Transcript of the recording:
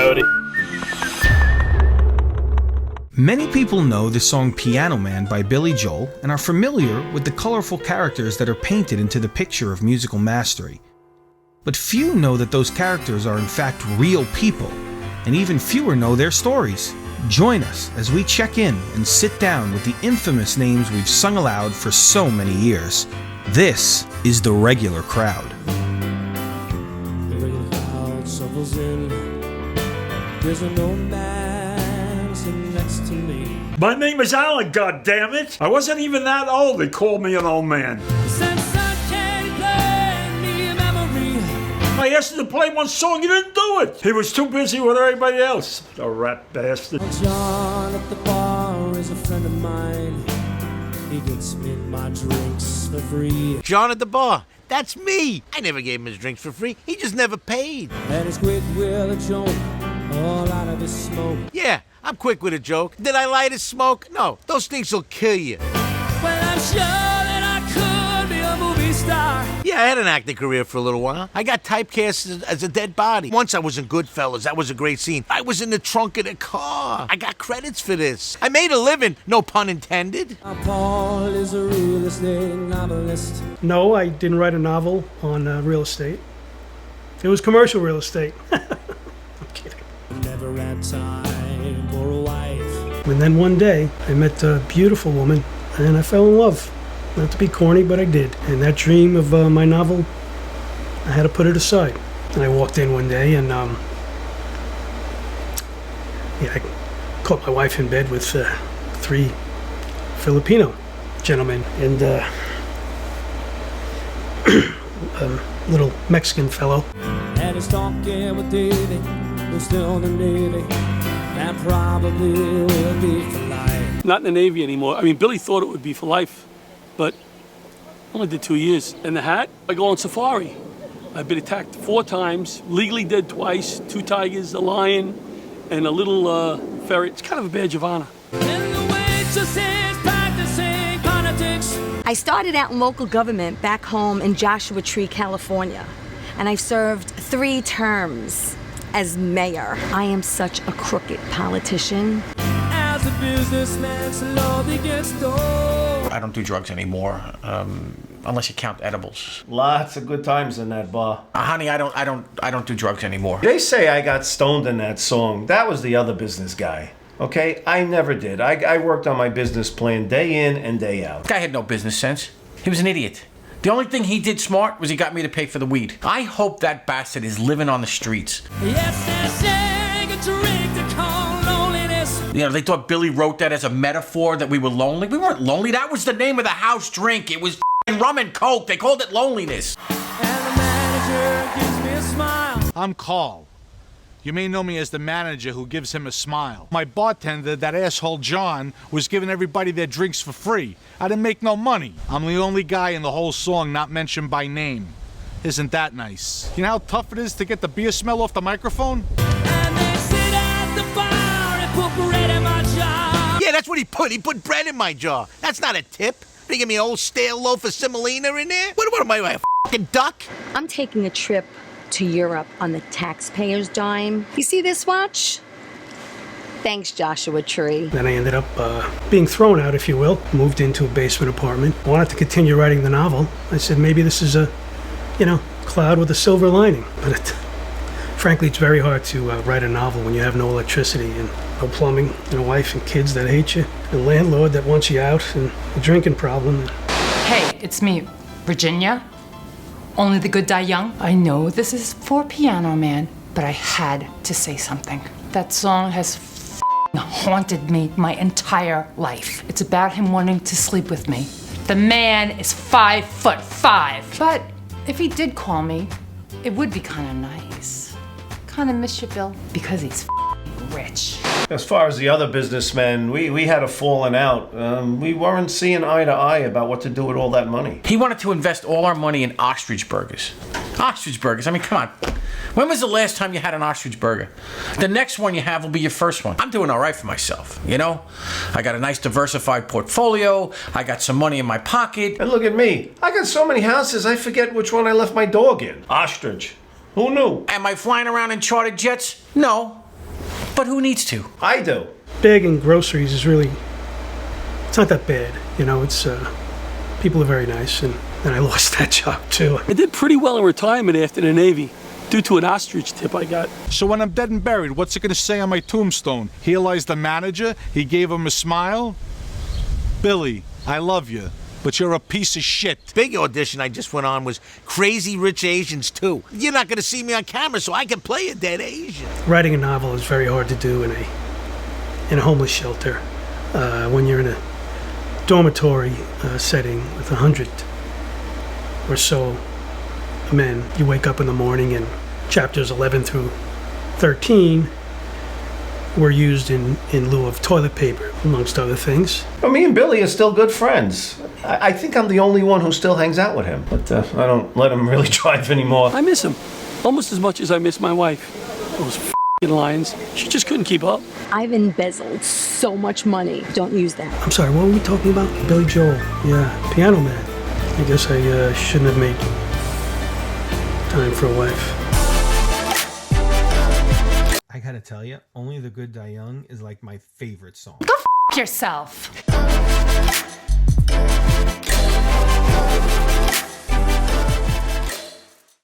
Coyote. Many people know the song Piano Man by Billy Joel and are familiar with the colorful characters that are painted into the picture of musical mastery. But few know that those characters are in fact real people, and even fewer know their stories. Join us as we check in and sit down with the infamous names we've sung aloud for so many years. This is The Regular Crowd. The regular crowd shuffles in. There's an old man sitting next to me. My name is Alan, goddammit! I wasn't even that old, they called me an old man. I asked him to play one song, he didn't do it! He was too busy with everybody else. The rat bastard. John at the bar is a friend of mine. He gets me my drinks for free. John at the bar, that's me! I never gave him his drinks for free, he just never paid. And he's quick with a joke, all out of his smoke. Yeah, I'm quick with a joke. Did I light his smoke? No, those things will kill you. Well, I'm sure that I could be a movie star. Yeah, I had an acting career for a little while. I got typecast as a dead body. Once I was in Goodfellas. That was a great scene. I was in the trunk of the car. I got credits for this. I made a living, no pun intended. Paul is a real estate novelist. No, I didn't write a novel on real estate. It was commercial real estate. I'm kidding. Never had time for a wife. And then one day, I met a beautiful woman, and I fell in love. Not to be corny, but I did. And that dream of my novel, I had to put it aside. And I walked in one day, and I caught my wife in bed with 3 Filipino gentlemen and a little Mexican fellow. And he's talking with David, who's still in the Navy, and probably will be for life. Not in the Navy anymore. I mean, Billy thought it would be for life, but I only did 2 years. And the hat, I go on safari. I've been attacked 4 times, legally dead twice, 2 tigers, a lion, and a little ferret. It's kind of a badge of honor. And the waitresses practicing politics. I started out in local government back home in Joshua Tree, California, and I've served 3 terms as mayor. I am such a crooked politician. As a businessman slowly gets old. I don't do drugs anymore, unless you count edibles. Lots of good times in that bar. Honey, I don't do drugs anymore. They say I got stoned in that song. That was the other business guy. Okay, I never did. I worked on my business plan day in and day out. Guy had no business sense. He was an idiot. The only thing he did smart was he got me to pay for the weed. I hope that bastard is living on the streets. Yes, they're saying a drink to call loneliness. You know, they thought Billy wrote that as a metaphor that we were lonely. We weren't lonely. That was the name of the house drink. It was rum and coke. They called it loneliness. And the manager gives me a smile. I'm Carl. You may know me as the manager who gives him a smile. My bartender, that asshole John, was giving everybody their drinks for free. I didn't make no money. I'm the only guy in the whole song not mentioned by name. Isn't that nice? You know how tough it is to get the beer smell off the microphone? And they sit at the bar and put bread in my jar. Yeah, that's what he put. He put bread in my jar. That's not a tip. They give me an old stale loaf of semolina in there? What am I, a f***ing duck? I'm taking a trip to Europe on the taxpayer's dime. You see this watch? Thanks, Joshua Tree. Then I ended up being thrown out, if you will. Moved into a basement apartment. Wanted to continue writing the novel. I said, maybe this is a, cloud with a silver lining. But frankly, it's very hard to write a novel when you have no electricity and no plumbing, and a wife and kids that hate you, a landlord that wants you out, and a drinking problem. Hey, it's me, Virginia. Only the good die young. I know this is for Piano Man, but I had to say something. That song has haunted me my entire life. It's about him wanting to sleep with me. The man is 5'5". But if he did call me, it would be kind of nice. Kind of miss you, Bill, because he's rich. As far as the other businessmen, we had a falling out. We weren't seeing eye to eye about what to do with all that money. He wanted to invest all our money in ostrich burgers. Ostrich burgers, I mean, come on. When was the last time you had an ostrich burger? The next one you have will be your first one. I'm doing all right for myself, I got a nice diversified portfolio. I got some money in my pocket. And look at me. I got so many houses, I forget which one I left my dog in. Ostrich. Who knew? Am I flying around in chartered jets? No. But who needs to? I do. Bagging groceries is really, it's not that bad. You know, it's, people are very nice, and I lost that job too. I did pretty well in retirement after the Navy, due to an ostrich tip I got. So when I'm dead and buried, what's it gonna say on my tombstone? Here lies the manager, he gave him a smile? Billy, I love you, but you're a piece of shit. Big audition I just went on was Crazy Rich Asians 2. You're not gonna see me on camera, so I can play a dead Asian. Writing a novel is very hard to do in a homeless shelter. When you're in a dormitory setting with 100 or so men, you wake up in the morning and chapters 11 through 13 were used in lieu of toilet paper, amongst other things. Well, me and Billy are still good friends. I think I'm the only one who still hangs out with him, but I don't let him really drive anymore. I miss him almost as much as I miss my wife. Those f***ing lines. She just couldn't keep up. I've embezzled so much money. Don't use that. I'm sorry, what were we talking about? Billy Joel. Yeah, Piano Man. I guess I shouldn't have made time for a wife. I gotta tell you, Only the Good Die Young is like my favorite song. Go f*** yourself.